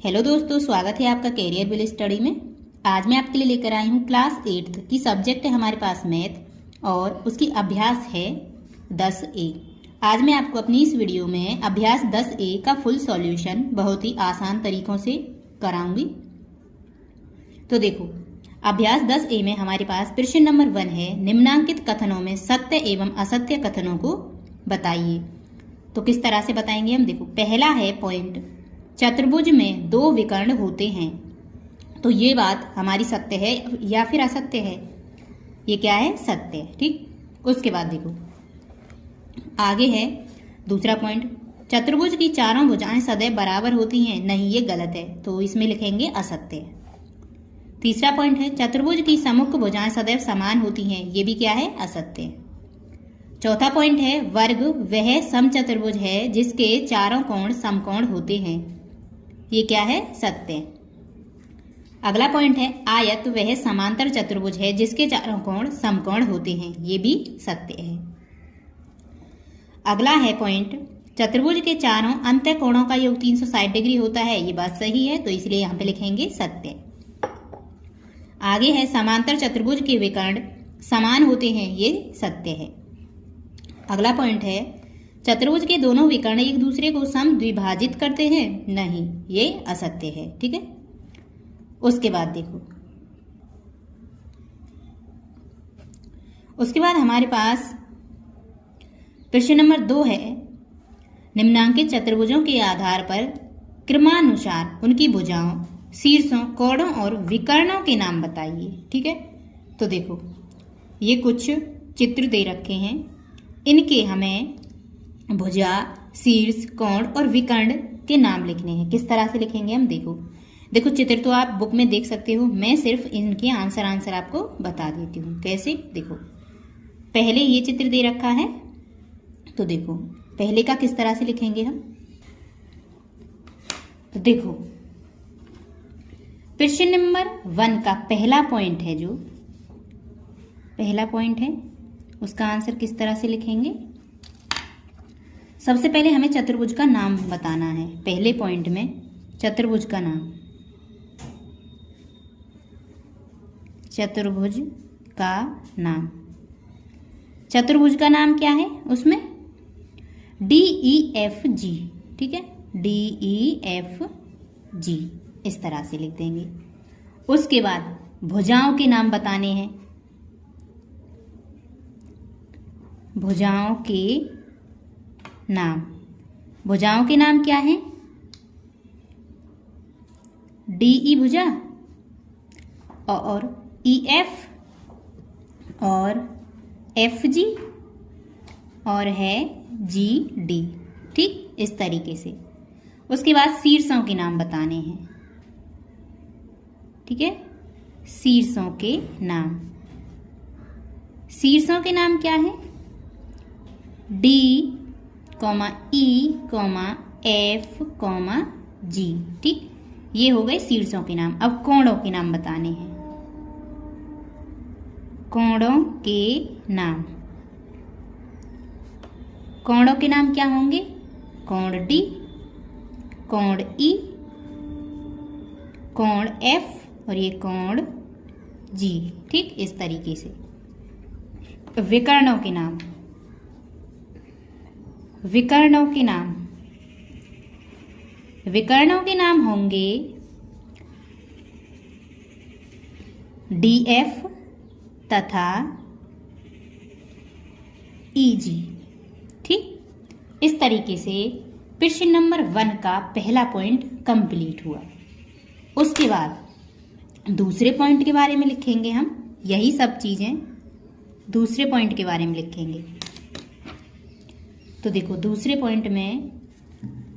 Hello दोस्तों, स्वागत है आपका कैरियर विल स्टडी में। आज मैं आपके लिए लेकर आई हूँ क्लास 8th की सब्जेक्ट है हमारे पास मैथ और उसकी अभ्यास है 10A। आज मैं आपको अपनी इस वीडियो में अभ्यास 10A का फुल सॉल्यूशन बहुत ही आसान तरीकों से कराऊंगी। तो देखो, अभ्यास 10A में हमारे पास प्रश्न नंबर 1 है, निम्नांकित कथनों में सत्य एवं असत्य कथनों को बताइए। तो किस तरह से बताएंगे हम, देखो पहला है पॉइंट, चतुर्भुज में 2 विकर्ण होते हैं। तो ये बात हमारी सत्य है या फिर असत्य है? ये क्या है? सत्य है। ठीक, उसके बाद देखो आगे है दूसरा पॉइंट, चतुर्भुज की चारों भुजाएं सदैव बराबर होती हैं। नहीं, ये गलत है, तो इसमें लिखेंगे असत्य। तीसरा पॉइंट है, चतुर्भुज की सम्मुख भुजाएं सदैव समान होती हैं। ये भी क्या है? असत्य। चौथा पॉइंट है, वर्ग वह समचतुर्भुज है जिसके चारों कोण समकोण होते हैं। ये क्या है? सत्य। अगला पॉइंट है, आयत वह समांतर चतुर्भुज है जिसके चारों कोण समकोण होते हैं। ये भी सत्य है। अगला है पॉइंट, चतुर्भुज के चारों अंत्य कोणों का योग 360 डिग्री होता है। ये बात सही है, तो इसलिए यहाँ पे लिखेंगे सत्य। आगे है, समांतर चतुर्भुज के विकर्ण समान होते हैं। ये सत्य है। अगला पॉइंट है, चतुर्भुज के दोनों विकर्ण एक दूसरे को समद्विभाजित करते हैं। नहीं, ये असत्य है। ठीक है, उसके बाद देखो, उसके बाद हमारे पास प्रश्न नंबर 2 है, निम्नांकित चतुर्भुजों के आधार पर क्रमानुसार उनकी भुजाओं, शीर्षों, कोणों और विकर्णों के नाम बताइए। ठीक है, तो देखो ये कुछ चित्र दे रखे हैं, इनके हमें भुजा, शीर्ष, कोण और विकर्ण के नाम लिखने हैं। किस तरह से लिखेंगे हम, देखो चित्र तो आप बुक में देख सकते हो, मैं सिर्फ इनके आंसर आपको बता देती हूँ। कैसे? देखो पहले ये चित्र दे रखा है, तो देखो पहले का किस तरह से लिखेंगे हम। तो देखो प्रश्न नंबर 1 का पहला पॉइंट है, जो पहला पॉइंट है उसका आंसर किस तरह से लिखेंगे। सबसे पहले हमें चतुर्भुज का नाम बताना है। पहले पॉइंट में चतुर्भुज का नाम, चतुर्भुज का नाम, चतुर्भुज का नाम क्या है उसमें? DEFG। ठीक है, DEFG इस तरह से लिख देंगे। उसके बाद भुजाओं के नाम बताने हैं। भुजाओं के नाम, भुजाओं के नाम क्या है? DE भुजा और EF और FG और है GD। ठीक, इस तरीके से। उसके बाद शीर्षों के नाम बताने हैं। ठीक है, शीर्षों के नाम, शीर्षों के नाम क्या है? D, E, F, G। ठीक, ये हो गए शीर्षों के नाम। अब कोणों के नाम बताने हैं। कोणों के नाम, कोणों के नाम क्या होंगे? कोण D, कोण E, कोण F और ये कोण G। ठीक, इस तरीके से। विकर्णों के नाम, विकर्णों के नाम, विकर्णों के नाम होंगे DF तथा EG। ठीक, इस तरीके से प्रश्न नंबर 1 का पहला पॉइंट कंप्लीट हुआ। उसके बाद दूसरे पॉइंट के बारे में लिखेंगे हम। यही सब चीजें दूसरे पॉइंट के बारे में लिखेंगे। तो देखो दूसरे पॉइंट में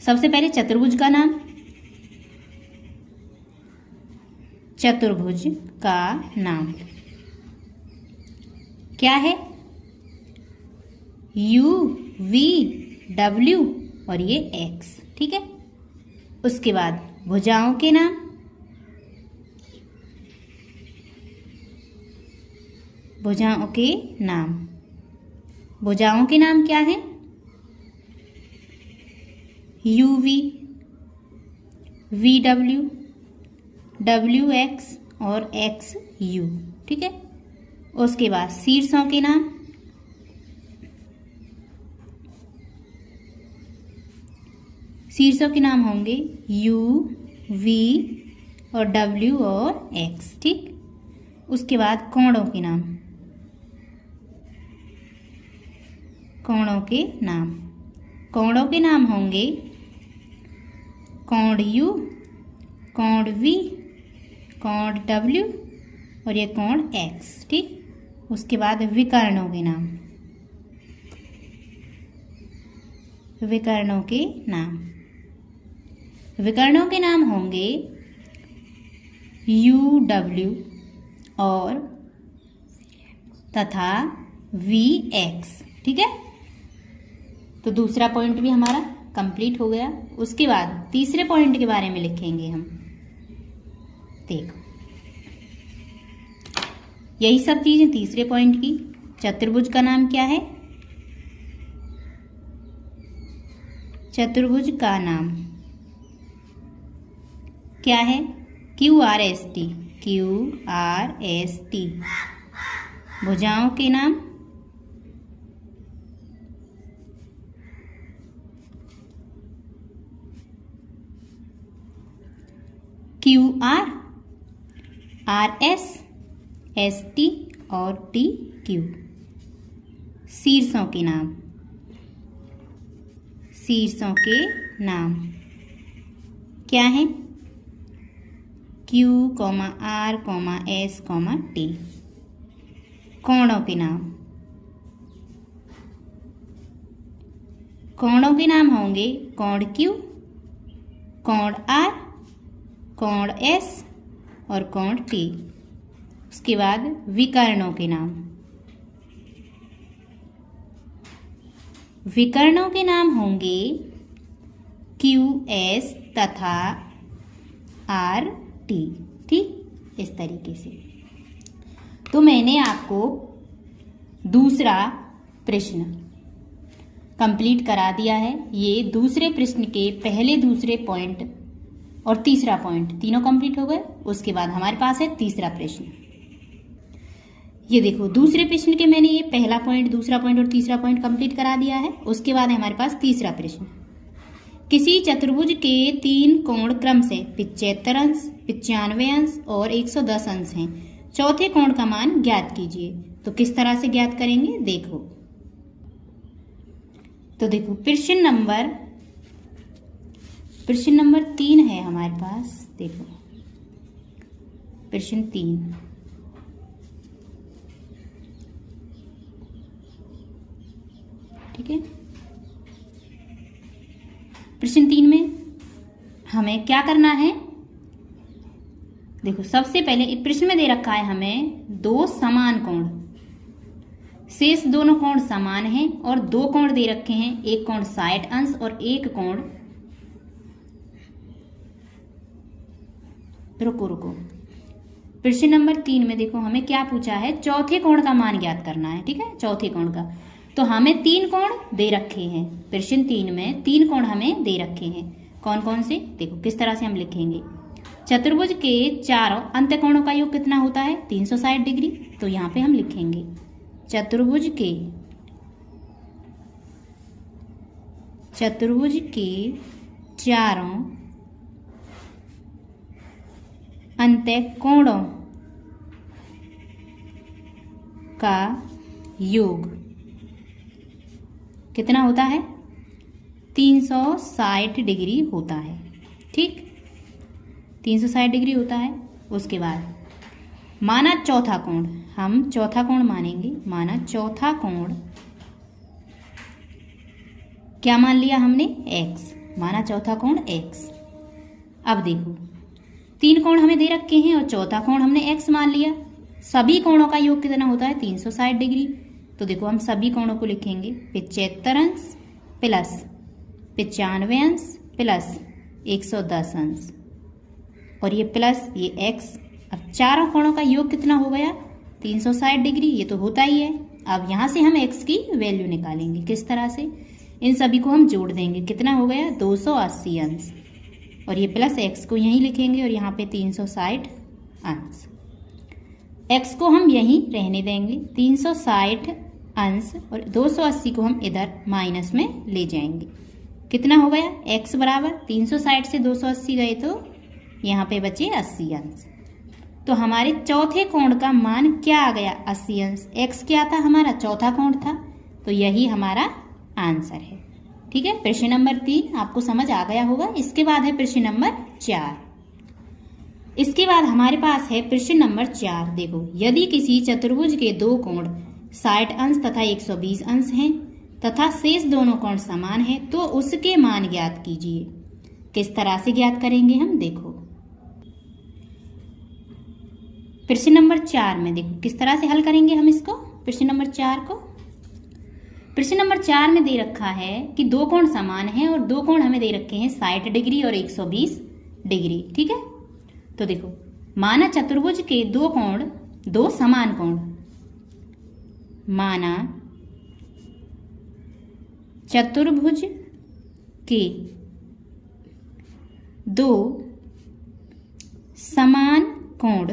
सबसे पहले चतुर्भुज का नाम, चतुर्भुज का नाम क्या है? U, V, W और ये X। ठीक है, उसके बाद भुजाओं के नाम, भुजाओं के नाम, भुजाओं के नाम क्या है? UV VW, WX और XU, ठीक है। उसके बाद शीर्षों के नाम, शीर्षों के नाम होंगे U, V और W और X, ठीक। उसके बाद कोणों के नाम, कोणों के नाम, कोणों के नाम होंगे कोण U, कोण V, कोण W और ये कोण X, ठीक। उसके बाद विकर्णों के नाम, विकर्णों के नाम, विकर्णों के नाम होंगे UW और तथा VX, ठीक है। तो दूसरा पॉइंट भी हमारा कंप्लीट हो गया। उसके बाद तीसरे पॉइंट के बारे में लिखेंगे हम। देखो यही सब चीजें तीसरे पॉइंट की। चतुर्भुज का नाम क्या है? चतुर्भुज का नाम क्या है? QRST, QRST। भुजाओं के नाम QR, RS, ST और TQ। शीर्षों के नाम, शीर्षों के नाम क्या है? Q, R, S, T। कोणों के नाम, कोणों के नाम होंगे कोण Q, कोण R, कोण S और कोण T। उसके बाद विकर्णों के नाम, विकर्णों के नाम होंगे QS तथा RT, ठीक। इस तरीके से तो मैंने आपको दूसरा प्रश्न कंप्लीट करा दिया है। ये दूसरे प्रश्न के पहले, दूसरे पॉइंट और तीसरा पॉइंट तीनों कंप्लीट हो गए। उसके बाद हमारे पास है तीसरा प्रश्न। ये देखो दूसरे प्रश्न के मैंने ये पहला पॉइंट, दूसरा पॉइंट और तीसरा पॉइंट कंप्लीट करा दिया है। उसके बाद है हमारे पास तीसरा प्रश्न। किसी चतुर्भुज के 3 कोण क्रम से 75 अंश, 95 अंश और 110 अंश हैं। चौथे कोण का मान ज्ञात कीजिए। तो किस तरह से ज्ञात करेंगे देखो। तो देखो प्रश्न नंबर 3 है हमारे पास। देखो प्रश्न 3, ठीक है। प्रश्न 3 में हमें क्या करना है? देखो सबसे पहले प्रश्न में दे रखा है हमें 2 समान कोण, शेष दोनों कोण समान हैं और 2 कोण दे रखे हैं, एक कोण 60 अंश और एक कोण, रुको प्रश्न नंबर 3 में देखो हमें क्या पूछा है, चौथे कोण का मान ज्ञात करना है, ठीक है। चौथे कोण का तो हमें 3 कोण दे रखे हैं। प्रश्न 3 में 3 कोण हमें दे रखे हैं। कौन कौन से? देखो किस तरह से हम लिखेंगे। चतुर्भुज के चारों अंत्य कोणों का योग कितना होता है? 360 डिग्री। तो यहाँ पे हम लिखेंगे चतुर्भुज के चारों अंत्य कोणों का योग कितना होता है? 360 डिग्री होता है, ठीक। 360 डिग्री होता है। उसके बाद माना चौथा कोण, हम चौथा कोण मानेंगे। माना चौथा कोण, क्या मान लिया हमने? x। माना चौथा कोण x। अब देखो 3 कोण हमें दे रखे हैं और चौथा कोण हमने x मान लिया। सभी कोणों का योग कितना होता है? 360 डिग्री। तो देखो हम सभी कोणों को लिखेंगे 75 अंश प्लस 95 अंश प्लस 110 अंश और ये प्लस ये x। अब चारों कोणों का योग कितना हो गया? 360 डिग्री। ये तो होता ही है। अब यहाँ से हम x की वैल्यू निकालेंगे। किस तरह से? इन सभी को हम जोड़ देंगे। कितना हो गया? 280 अंश। और ये प्लस x को यहीं लिखेंगे और यहाँ पे 360 अंश। x को हम यहीं रहने देंगे 360 अंश और 280 को हम इधर माइनस में ले जाएंगे। कितना हो गया? x बराबर 360 से 280 गए तो यहाँ पे बचे 80 अंश। तो हमारे चौथे कोण का मान क्या आ गया? 80 अंश। x क्या था? हमारा चौथा कोण था, तो यही हमारा आंसर है। ठीक है, प्रश्न नंबर 3 आपको समझ आ गया होगा। इसके बाद है प्रश्न नंबर 4। इसके बाद हमारे पास है प्रश्न नंबर 4। देखो, यदि किसी चतुर्भुज के दो कोण 60 अंश तथा 120 अंश हैं तथा शेष दोनों कोण समान हैं तो उसके मान ज्ञात कीजिए। किस तरह से ज्ञात करेंगे हम? देखो, प्रश्न नंबर 4 में देखो किस तरह से हल करेंगे हम इसको। प्रश्न नंबर 4 को, प्रश्न नंबर 4 में दे रखा है कि दो कोण समान हैं और दो कोण हमें दे रखे हैं 60 डिग्री और 120 डिग्री। ठीक है, तो देखो, माना चतुर्भुज के दो कोण, दो समान कोण, माना चतुर्भुज के दो समान कोण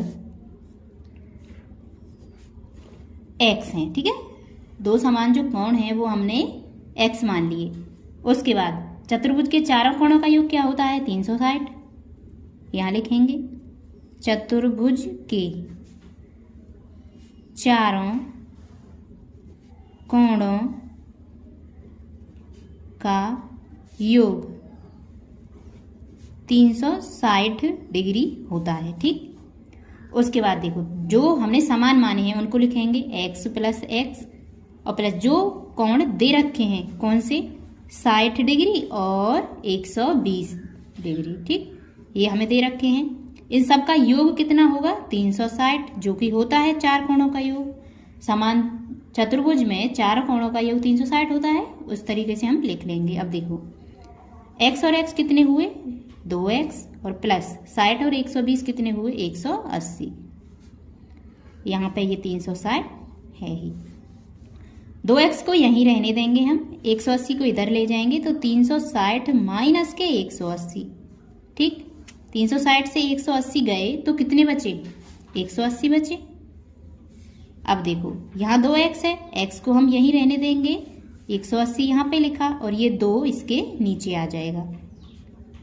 x हैं। ठीक है, दो समान जो कोण हैं वो हमने x मान लिए। उसके बाद चतुर्भुज के चारों कोणों का योग क्या होता है? 360। यहाँ लिखेंगे चतुर्भुज के चारों कोणों का योग 360 डिग्री होता है। ठीक, उसके बाद देखो, जो हमने समान माने हैं उनको लिखेंगे x प्लस x और प्लस जो कोण दे रखे हैं कौन से? 60 डिग्री और 120 डिग्री। ठीक, ये हमें दे रखे हैं। इन सब का योग कितना होगा? 360, जो कि होता है चार कोणों का योग। समान चतुर्भुज में चारों कोणों का योग 360 होता है। उस तरीके से हम लिख लेंगे। अब देखो, x और x कितने हुए? 2x और प्लस 60 और 120 कितने हुए? 180। यहाँ पे ये 360 है ही। 2x को यहीं रहने देंगे हम, 180 को इधर ले जाएंगे तो 360 माइनस के 180। ठीक, 360 से 180 गए तो कितने बचे? 180 बचे। अब देखो, यहाँ 2x है, x को हम यहीं रहने देंगे, 180 यहाँ पे लिखा और ये 2 इसके नीचे आ जाएगा।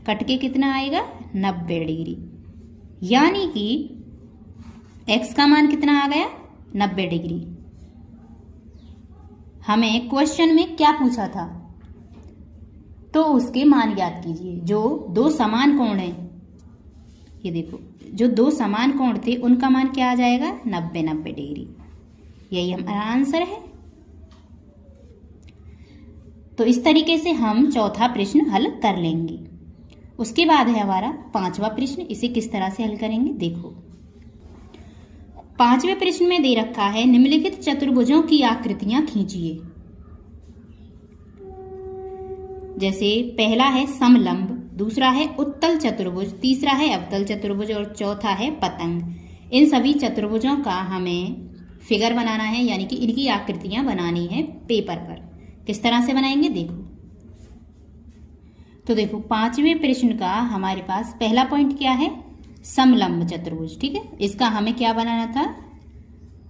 कट के कितना आएगा? 90 डिग्री। यानी कि x का मान कितना आ गया? 90 डिग्री। हमें क्वेश्चन में क्या पूछा था? तो उसके मान ज्ञात कीजिए। जो दो समान कोण हैं, ये देखो, जो दो समान कोण थे उनका मान क्या आ जाएगा? 90 डिग्री। यही हमारा आंसर है। तो इस तरीके से हम चौथा प्रश्न हल कर लेंगे। उसके बाद है हमारा 5वां प्रश्न। इसे किस तरह से हल करेंगे? देखो, 5वें प्रश्न में दे रखा है निम्नलिखित चतुर्भुजों की आकृतियां खींचिए। जैसे पहला है समलंब, दूसरा है उत्तल चतुर्भुज, तीसरा है अवतल चतुर्भुज और चौथा है पतंग। इन सभी चतुर्भुजों का हमें फिगर बनाना है, यानी कि इनकी आकृतियां बनानी है पेपर पर। किस तरह से बनाएंगे? देखो, तो देखो, 5वें प्रश्न का हमारे पास पहला पॉइंट क्या है? समलंब चतुर्भुज। ठीक है, इसका हमें क्या बनाना था?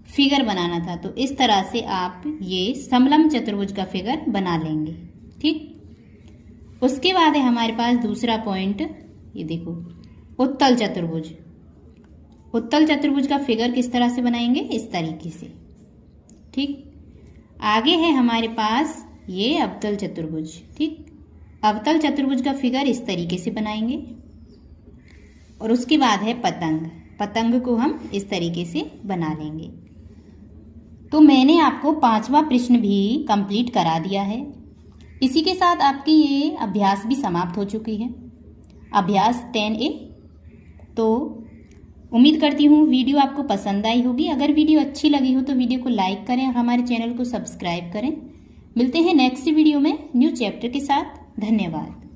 फिगर बनाना था। तो इस तरह से आप ये समलंब चतुर्भुज का फिगर बना लेंगे। ठीक, उसके बाद है हमारे पास दूसरा पॉइंट, ये देखो, उत्तल चतुर्भुज। उत्तल चतुर्भुज का फिगर किस तरह से बनाएंगे? इस तरीके से। ठीक, आगे है हमारे पास ये अवतल चतुर्भुज। ठीक, अवतल चतुर्भुज का फिगर इस तरीके से बनाएंगे। और उसके बाद है पतंग। पतंग को हम इस तरीके से बना लेंगे। तो मैंने आपको 5वां प्रश्न भी कंप्लीट करा दिया है। इसी के साथ आपकी ये अभ्यास भी समाप्त हो चुकी है, अभ्यास 10A। तो उम्मीद करती हूँ वीडियो आपको पसंद आई होगी। अगर वीडियो अच्छी लगी हो तो वीडियो को लाइक करें और हमारे चैनल को सब्सक्राइब करें। मिलते हैं नेक्स्ट वीडियो में न्यू चैप्टर के साथ। धन्यवाद।